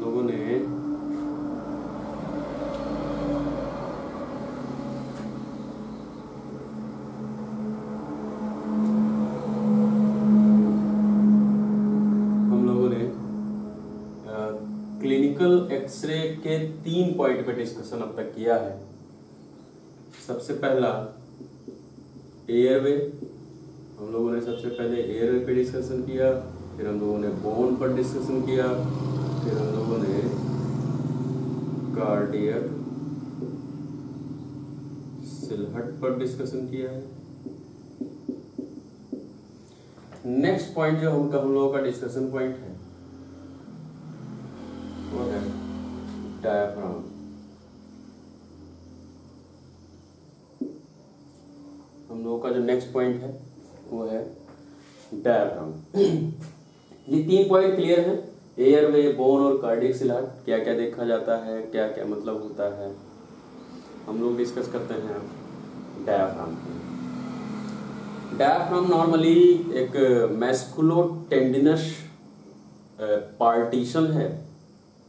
लोगों ने clinical x ray के 3 पॉइंट पे डिस्कशन अब तक किया है। सबसे पहला एयरवे, हम लोगों ने सबसे पहले एयरवे पे डिस्कशन किया, फिर हम लोगों ने बोन पर डिस्कशन किया, फिर हम लोगों ने कार्डियक सिलहट पर डिस्कशन किया है। नेक्स्ट पॉइंट जो हम लोगों का डिस्कशन पॉइंट है वो है डायफ्राम। हम लोगों का जो नेक्स्ट पॉइंट है वो है डायफ्राम। ये 3 पॉइंट क्लियर हैं। एयरवे, बोन और कार्डियक सिलहट, क्या क्या देखा जाता है, क्या क्या मतलब होता है, हम लोग डिस्कस करते हैं डायफ्राम। डायफ्राम नॉर्मली एक मैस्कुलोटेंडिनस पार्टीशन है,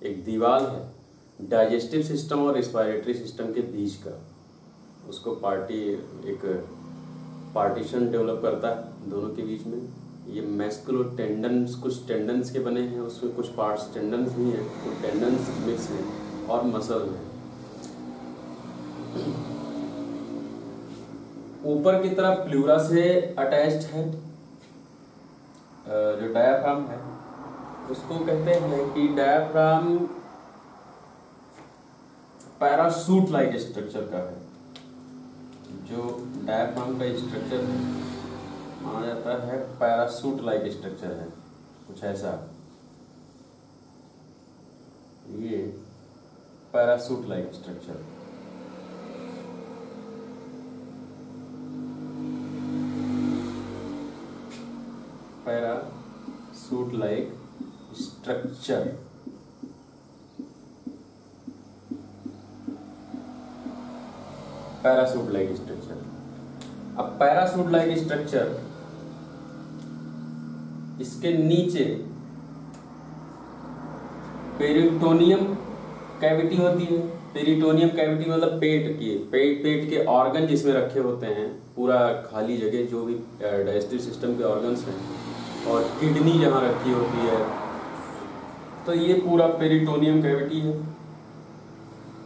एक दीवार है डाइजेस्टिव सिस्टम और रेस्पिरेटरी सिस्टम के बीच का। उसको एक पार्टीशन डेवलप करता है दोनों के बीच में। ये मैस्कुलो टेंडन्स, कुछ टेंडन्स के बने हैं, उसमें कुछ पार्ट्स टेंडन्स भी हैं, तो टेंडन्स मिक्स हैं और मसल हैं। ऊपर की तरफ प्लूरा से अटैच्ड है। जो डायफ्राम है उसको कहते हैं कि डायफ्राम पैरासूट लाइक स्ट्रक्चर का है। जो डायफ्राम का स्ट्रक्चर है माना जाता है पैरासूट लाइक स्ट्रक्चर है, कुछ ऐसा। ये parachute like structure, parachute like structure. Parachute like structure. अब पैरासूट लाइक स्ट्रक्चर, इसके नीचे पेरिटोनियम कैविटी होती है। पेरिटोनियम कैविटी मतलब पेट के ऑर्गन जिसमें रखे होते हैं, पूरा खाली जगह जो भी डाइजेस्टिव सिस्टम के ऑर्गन्स हैं, और किडनी जहाँ रखी होती है, तो ये पूरा पेरिटोनियम कैविटी है।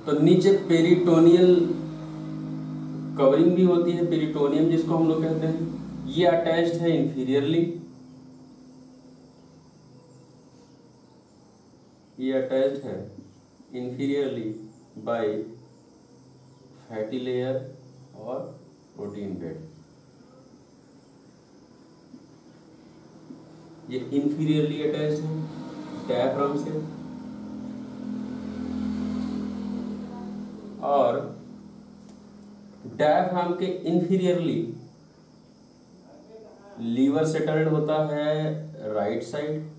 तो नीचे पेरिटोनियल कवरिंग भी होती है, पेरिटोनियम जिसको हम लोग कहते हैं। ये अटैच्ड है इंफीरियरली, ये अटैच्ड है इंफीरियरली बाय फैटी लेयर और प्रोटीन बेड। ये इंफीरियरली अटैच्ड है डायफ्राम से, और डायफ्राम के इंफीरियरली लीवर सेटल्ड होता है राइट साइड,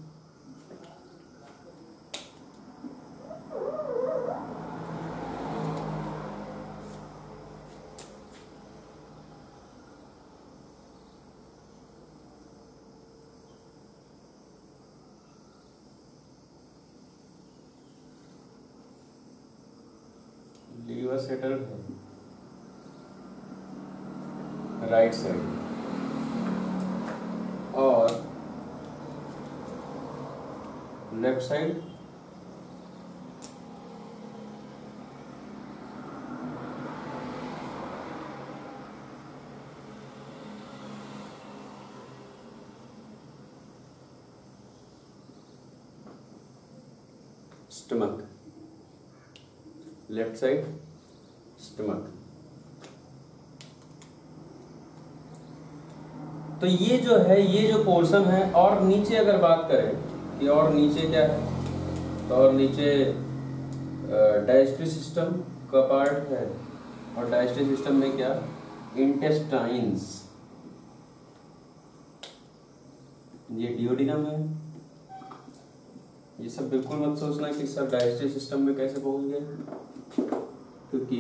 लीवर सेटल्ड है राइट साइड, और left side stomach, left side stomach. तो ये जो है, ये जो पोर्शन है, और नीचे अगर बात करें कि और नीचे क्या है, तो और नीचे डाइजेस्टिव सिस्टम का पार्ट है, और डाइजेस्टिव सिस्टम में क्या, इंटेस्टाइन्स, ये डिओडिनम है। ये सब बिल्कुल मत सोचना कि सब डाइजेस्टिव सिस्टम में कैसे पहुंच गए, क्योंकि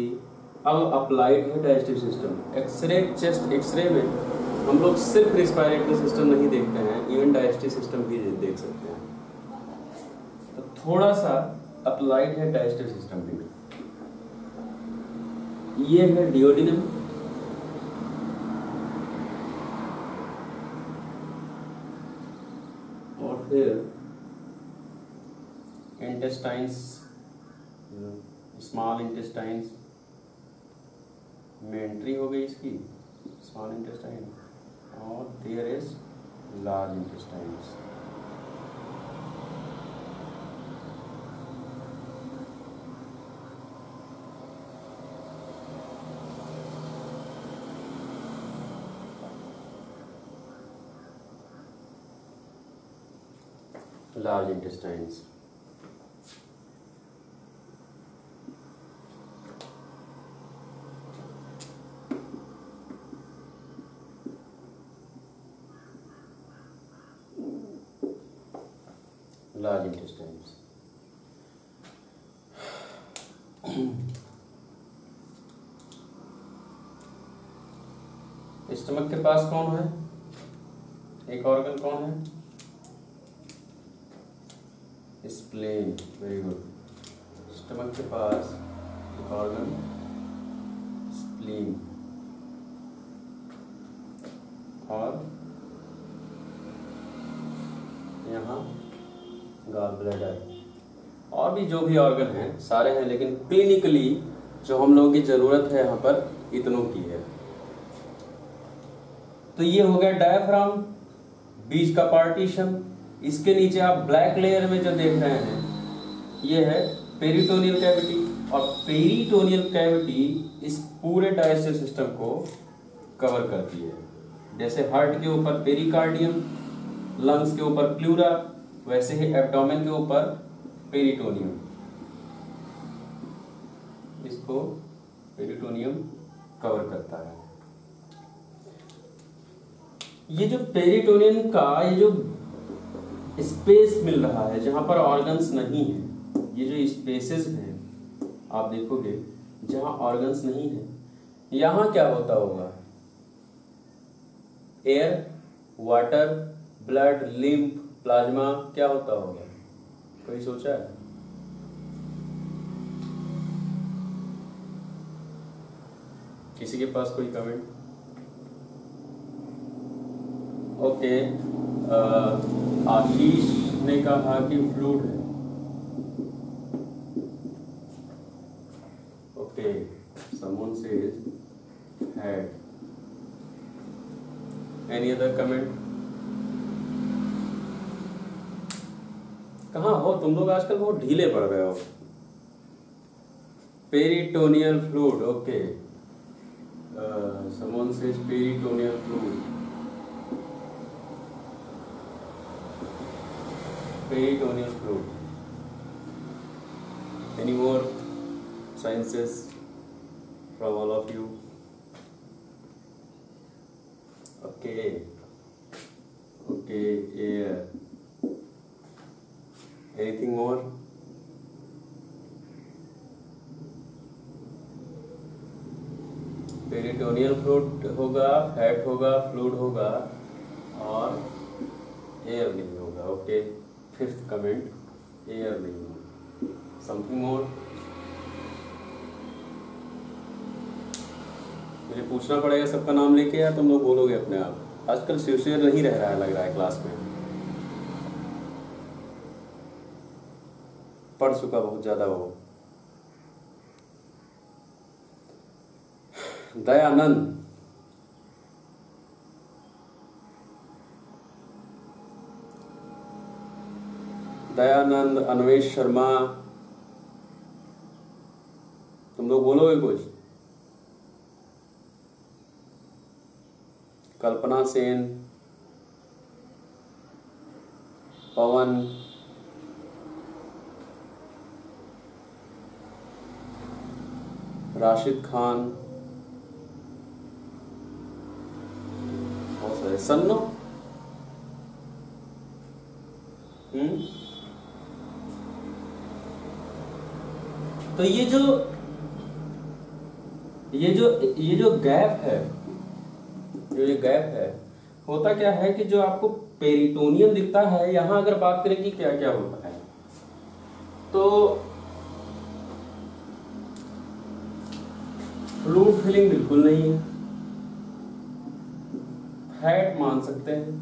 अब अप्लाइड है digestive system. X-ray, chest X-ray में हम लोग सिर्फ रिस्पायरेटरी सिस्टम नहीं देखते हैं, इवन डाइजेस्टिव सिस्टम भी देख सकते हैं। तो थोड़ा सा अप्लाइड है डाइजेस्टिव सिस्टम में। ये है डिओडिनम, और फिर इंटेस्टाइन्स, स्मॉल इंटेस्टाइन्स में एंट्री हो गई इसकी, स्मॉल इंटेस्टाइन, और there is large intestines. large intestines. Large intestines. Stomach के पास कौन है, एक ऑर्गन कौन है, स्प्लेन। Very good. स्टमक के पास एक ऑर्गन स्प्लीन, और यहाँ गॉल ब्लैडर, और भी जो भी ऑर्गन हैं सारे हैं, लेकिन क्लिनिकली जो हम लोगों की ज़रूरत है यहाँ पर इतनों की है। तो ये हो गया डायफ्राम, बीच का पार्टीशन। इसके नीचे आप ब्लैक लेयर में जो देख रहे हैं ये है पेरिटोनियल कैविटी, और पेरिटोनियल कैविटी इस पूरे डाइजेस्टिव सिस्टम को कवर करती है। जैसे हार्ट के ऊपर पेरिकार्डियम, लंग्स के ऊपर प्लूरा, वैसे ही एब्डोमेन के ऊपर पेरिटोनियम, इसको पेरिटोनियम कवर करता है। ये जो पेरिटोनियम का ये जो स्पेस मिल रहा है जहां पर ऑर्गन्स नहीं है, ये जो स्पेसेस हैं आप देखोगे जहां ऑर्गन्स नहीं है, यहां क्या होता होगा, air, water, blood, lymph, plasma, क्या होता होगा, कोई सोचा है? किसी के पास कोई कमेंट? ओके, आशीष ने कहा कि फ्लूइड है। Okay, someone says head. Any other comment? कहाँ हो तुम लोग आजकल, बहुत ढीले पड़ रहे हो। Peritoneal fluid, okay, someone says peritoneal fluid. Peritoneal fluid. Any more sciences from all of you? Okay, okay, air. Anything more? Peritoneal fluid होगा, फैट होगा, फ्लूइड होगा, और एयर नहीं होगा। ओके, फिफ्थ कमेंट, एयर नहीं होगा। Something more? मुझे पूछना पड़ेगा सबका नाम लेके, या तुम लोग बोलोगे अपने आप? आजकल सिंसियर नहीं रह रहा है लग रहा है क्लास में, पढ़ चुका बहुत ज्यादा वो। दयानंद, दयानंद, अन्वेश शर्मा, तुम लोग बोलोगे कुछ? कल्पना सेन, पवन, राशिद खान, बहुत सारे, सन्नो, तो ये जो गैप है, जो ये गैप है, होता क्या है कि जो आपको पेरिटोनियम दिखता है, यहाँ अगर बात करें कि क्या क्या होता है, तो फ्लूइड फिलिंग बिल्कुल नहीं है, फैट मान सकते हैं।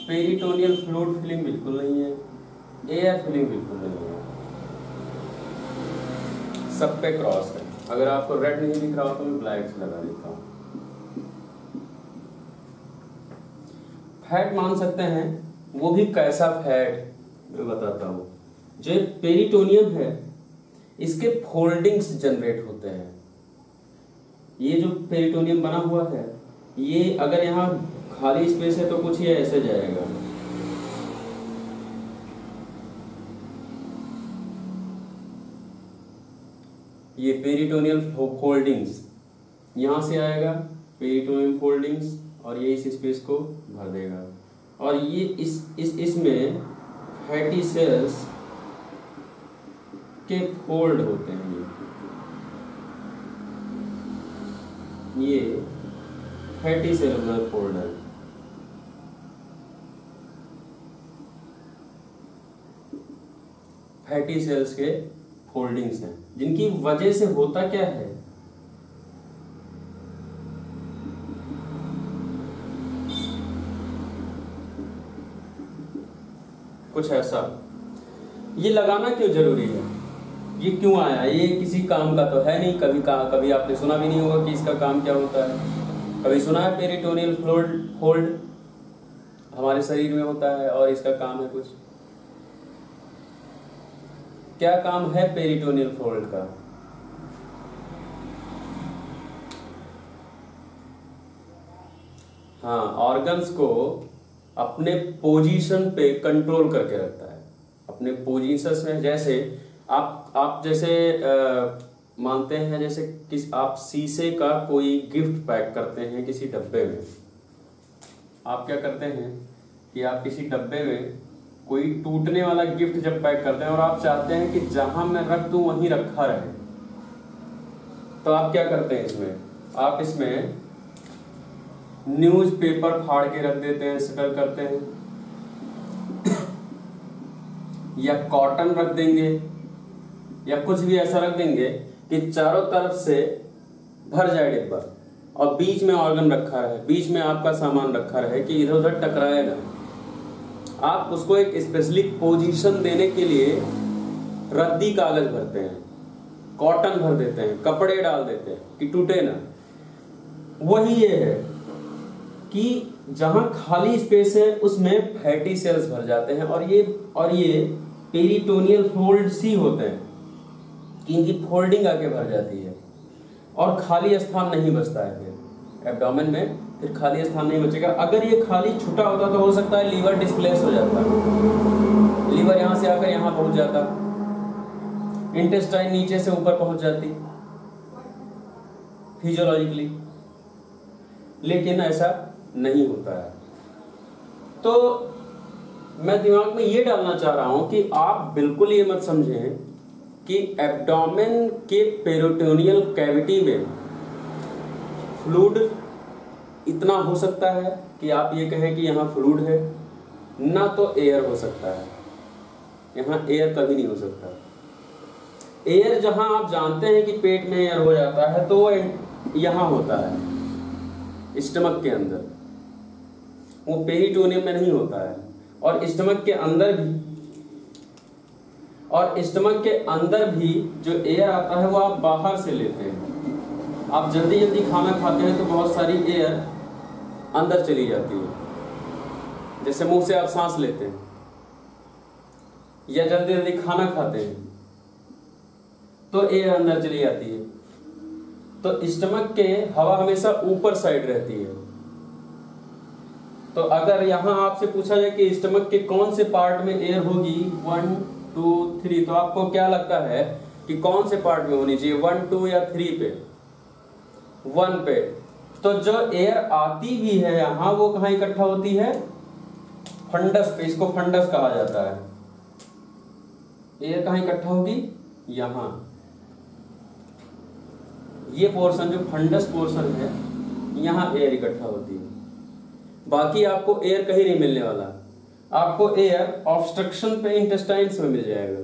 पेरिटोनियल फ्लूइड फिलिंग बिल्कुल नहीं है, एयर फिलिंग बिल्कुल नहीं है, सब पे क्रॉस है। अगर आपको रेड नहीं दिख रहा हो तो मैं ब्लैक से लगा देता हूँ। फैट मान सकते हैं, वो भी कैसा फैट मैं बताता हूँ। जो पेरिटोनियम है इसके फोल्डिंग्स जनरेट होते हैं। ये जो पेरिटोनियम बना हुआ है, ये अगर यहाँ खाली स्पेस है तो कुछ ये ऐसे जाएगा, ये पेरिटोनियल फोल्डिंग्स यहाँ से आएगा, पेरिटोनियल फोल्डिंग्स, और ये इस स्पेस को भर देगा। और ये इसमें फैटी सेल्स के फोल्ड होते हैं। ये फैटी सेलुलर फोल्ड है। फैटी सेल्स के फोल्डिंग्स हैं, जिनकी वजह से होता क्या है, कुछ ऐसा। ये लगाना क्यों जरूरी है, ये क्यों आया, ये किसी काम का तो है नहीं। कभी आपने सुना भी नहीं होगा कि इसका काम क्या होता है। कभी सुना है पेरिटोनियल फोल्ड हमारे शरीर में होता है और इसका काम है कुछ। क्या काम है पेरिटोनियल फोल्ड का? हाँ, ऑर्गन्स को अपने पोजीशन पे कंट्रोल करके रखता है, अपने पोजीशंस में। जैसे आप जैसे मानते हैं, जैसे आप शीशे का कोई गिफ्ट पैक करते हैं किसी डब्बे में। आप क्या करते हैं कि आप किसी डब्बे में कोई टूटने वाला गिफ्ट जब पैक करते हैं और आप चाहते हैं कि जहां मैं रख दूं वहीं रखा रहे, तो आप क्या करते हैं इसमें, आप इसमें न्यूज़पेपर फाड़ के रख देते हैं, शटल करते हैं, या कॉटन रख देंगे, या कुछ भी ऐसा रख देंगे कि चारों तरफ से भर जाए डिब्बा और बीच में ऑर्गन रखा रहे, बीच में आपका सामान रखा रहे कि इधर उधर टकराए ना। आप उसको एक स्पेशली पोजीशन देने के लिए रद्दी कागज भरते हैं, कॉटन भर देते हैं, कपड़े डाल देते हैं कि टूटे ना। वही ये है कि जहां खाली स्पेस है उसमें फैटी सेल्स भर जाते हैं, और ये पेरिटोनियल फोल्ड्स ही होते हैं कि इनकी फोल्डिंग आके भर जाती है और खाली स्थान नहीं बचता है। फिर एब्डोमेन में फिर खाली स्थान नहीं बचेगा। अगर ये खाली छुटा होता तो हो सकता है लीवर डिस्प्लेस हो जाता, लीवर यहां से आकर यहां पहुंच जाता, इंटेस्टाइन नीचे से ऊपर पहुंच जाती फिजियोलॉजिकली, लेकिन ऐसा नहीं होता है। तो मैं दिमाग में ये डालना चाह रहा हूं कि आप बिल्कुल ये मत समझें कि एब्डोमेन के पेरिटोनियल कैविटी में फ्लूइड इतना हो सकता है कि आप ये कहें कि यहाँ फ्लूइड है, ना तो एयर हो सकता है। यहाँ एयर कभी नहीं हो सकता। एयर जहां आप जानते हैं कि पेट में एयर हो जाता है तो वो यहाँ होता है स्टमक के अंदर, वो पेरिटोनियम में नहीं होता है। और स्टमक के अंदर भी जो एयर आता है वो आप बाहर से लेते हैं। आप जल्दी जल्दी खाना खाते हैं तो बहुत सारी एयर अंदर चली जाती है, जैसे मुंह से आप सांस लेते हैं या जल्दी जल्दी खाना खाते हैं तो एयर अंदर चली जाती है। तो स्टमक के हवा हमेशा ऊपर साइड रहती है। तो अगर यहां आपसे पूछा जाए कि स्टमक के कौन से पार्ट में एयर होगी 1 2 3, तो आपको क्या लगता है कि कौन से पार्ट में होनी चाहिए, 1 2 या 3 पे? 1 पे। तो जो एयर आती भी है यहां वो कहां इकट्ठा होती है? फंडस पे, इसको फंडस कहा जाता है। एयर कहां इकट्ठा होगी? यहां। ये पोर्शन जो फंडस पोर्शन है, यहां एयर इकट्ठा होती है। बाकी आपको एयर कहीं नहीं मिलने वाला, आपको एयर ऑब्स्ट्रक्शन पे इंटेस्टाइन्स में मिल जाएगा।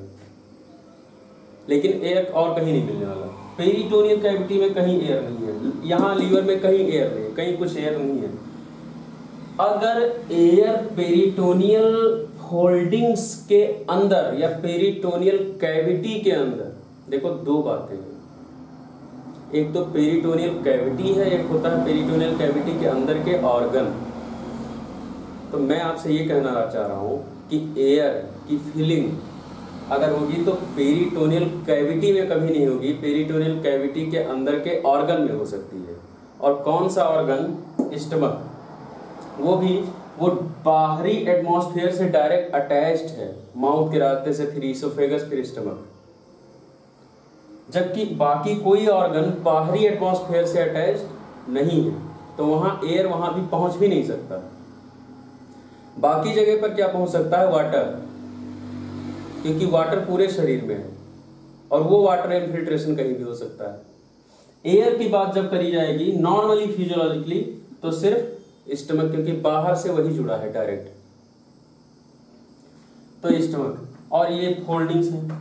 लेकिन एयर और कहीं नहीं मिलने वाला। पेरिटोनियल कैविटी में कहीं एयर नहीं है, यहाँ लीवर में कहीं एयर नहीं है, कहीं कुछ एयर नहीं है। अगर एयर पेरिटोनियल होल्डिंग्स के अंदर या पेरिटोनियल कैविटी के अंदर, देखो दो बातें हैं, एक तो पेरिटोनियल कैविटी है, एक होता है पेरिटोनियल कैविटी के अंदर के ऑर्गन। तो मैं आपसे ये कहना चाह रहा हूँ कि एयर की फीलिंग अगर होगी तो पेरिटोनियल कैविटी में कभी नहीं होगी, पेरिटोनियल कैविटी के अंदर के ऑर्गन में हो सकती है। और कौन सा ऑर्गन? स्टमक। वो भी वो बाहरी एटमॉस्फेयर से डायरेक्ट अटैच्ड है, माउथ के रास्ते से, फिर ईसोफेगस, फिर स्टमक। जबकि बाकी कोई ऑर्गन बाहरी एटमॉस्फेयर से अटैच्ड नहीं है, तो वहां एयर वहां भी पहुंच भी नहीं सकता। बाकी जगह पर क्या पहुंच सकता है? वाटर, क्योंकि वाटर पूरे शरीर में है और वो वाटर इन्फिल्ट्रेशन कहीं भी हो सकता है। एयर की बात जब करी जाएगी नॉर्मली फिजियोलॉजिकली, तो सिर्फ स्टमक, क्योंकि बाहर से वही जुड़ा है डायरेक्ट। तो स्टमक और ये फोल्डिंग्स हैं।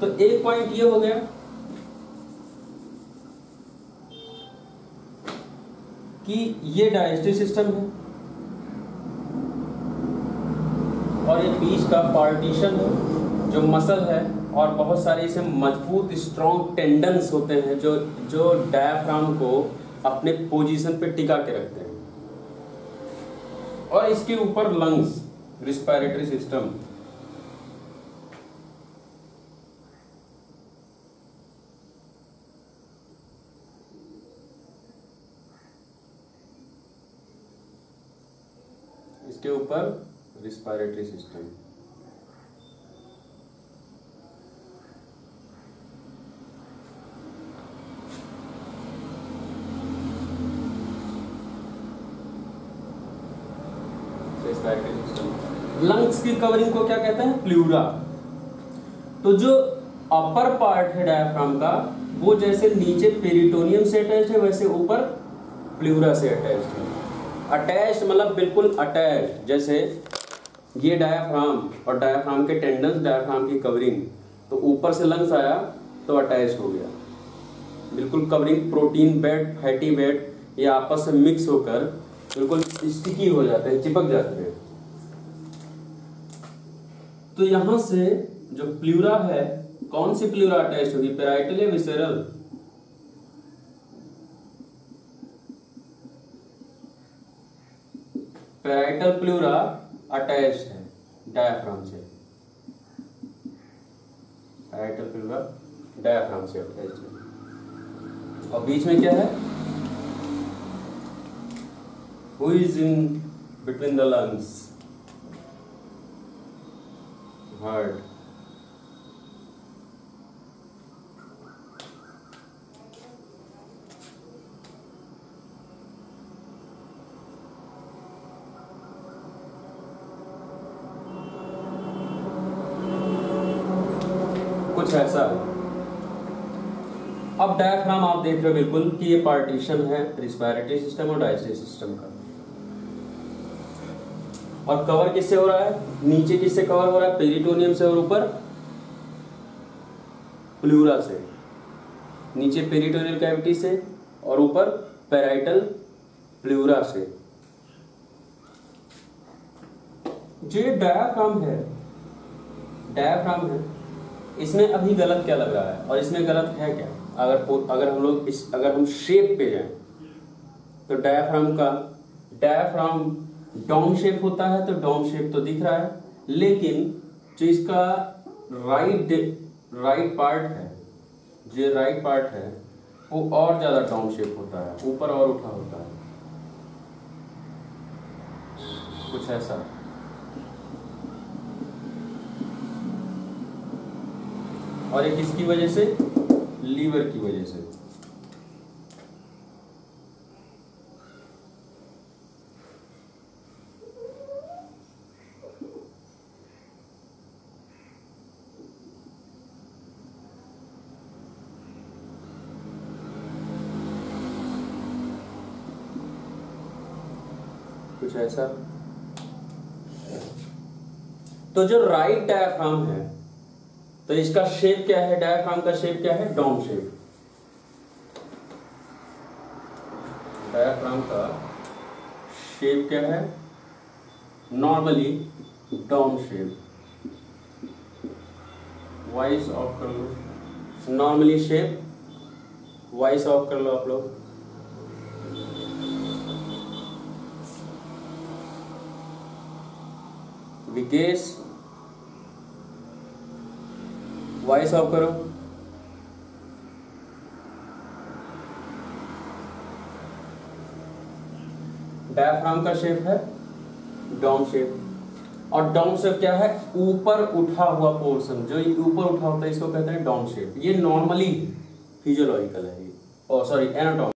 तो एक पॉइंट ये हो गया कि ये डाइजेस्टिव सिस्टम है और ये बीच का पार्टीशन है जो मसल है, और बहुत सारे इसे मजबूत स्ट्रॉन्ग टेंडन्स होते हैं जो डायफ्राम को अपने पोजीशन पे टिका के रखते हैं। और इसके ऊपर लंग्स, रिस्पिरेटरी सिस्टम, इसके ऊपर रिस्पिरेटरी सिस्टम। लंग्स की कवरिंग को क्या कहते हैं? प्लूरा। तो जो अपर पार्ट है डायफ्राम का, वो जैसे नीचे पेरिटोनियम से अटैच्ड है, वैसे ऊपर प्लूरा से अटैच्ड है। अटैच्ड मतलब बिल्कुल अटैच्ड, जैसे ये डायफ्राम और डायफ्राम के टेंडन्स, डायफ्राम की कवरिंग, तो ऊपर से लंग्स आया तो अटैच हो गया, बिल्कुल covering. Protein bed, fatty bed, ये आपस में मिक्स होकर बिल्कुल स्टिकी हो जाते हैं, चिपक जाते हैं। तो यहां से जो प्लूरा है, कौन सी प्लूरा अटैच होगी? पैराइटल या विसेरल? पैराइटल प्लूरा अटैच्ड है डायफ्राम से, पैराइटल प्लूरा डायफ्राम से अटैच्ड है। और बीच में क्या है? Who is in between the lungs? Heart. कुछ ऐसा है। अब डायफ्राम आप देख रहे हो बिल्कुल कि ये पार्टीशन है रिस्पिरेटरी सिस्टम और डाइजेस्टिव सिस्टम का। और कवर किससे हो रहा है? नीचे किससे कवर हो रहा है? पेरिटोनियम से, और ऊपर प्लूरा से। नीचे पेरिटोनियल कैविटी से और ऊपर पैराइटल प्लूरा से। जो डायफ्राम है, डायफ्राम है, इसमें अभी गलत क्या लग रहा है और इसमें गलत है क्या? अगर हम शेप पे जाएं तो डायफ्राम डोम शेप होता है, तो डोम शेप तो दिख रहा है, लेकिन जो इसका राइट पार्ट है वो और ज्यादा डोम शेप होता है, ऊपर और उठा होता है, कुछ ऐसा। और एक किसकी वजह से? लीवर की वजह से। कुछ ऐसा। तो जो राइट डायफ्राम है तो इसका शेप क्या है, डायफ्राम का शेप क्या है, डाउन शेप। डायफ्राम का शेप क्या है, normally down shape. Voice of कर लो, नॉर्मली शेप, वॉइस ऑफ कर लो आप लोग। विकेश वॉइस ऑफ करो। डायफ्राम का शेप है डाउन शेप, और डाउन शेप क्या है, ऊपर उठा हुआ पोर्शन, जो ऊपर उठा होता है इसको कहते हैं डाउन शेप। ये नॉर्मली फिजियोलॉजिकल है, ये सॉरी एनाटॉमी।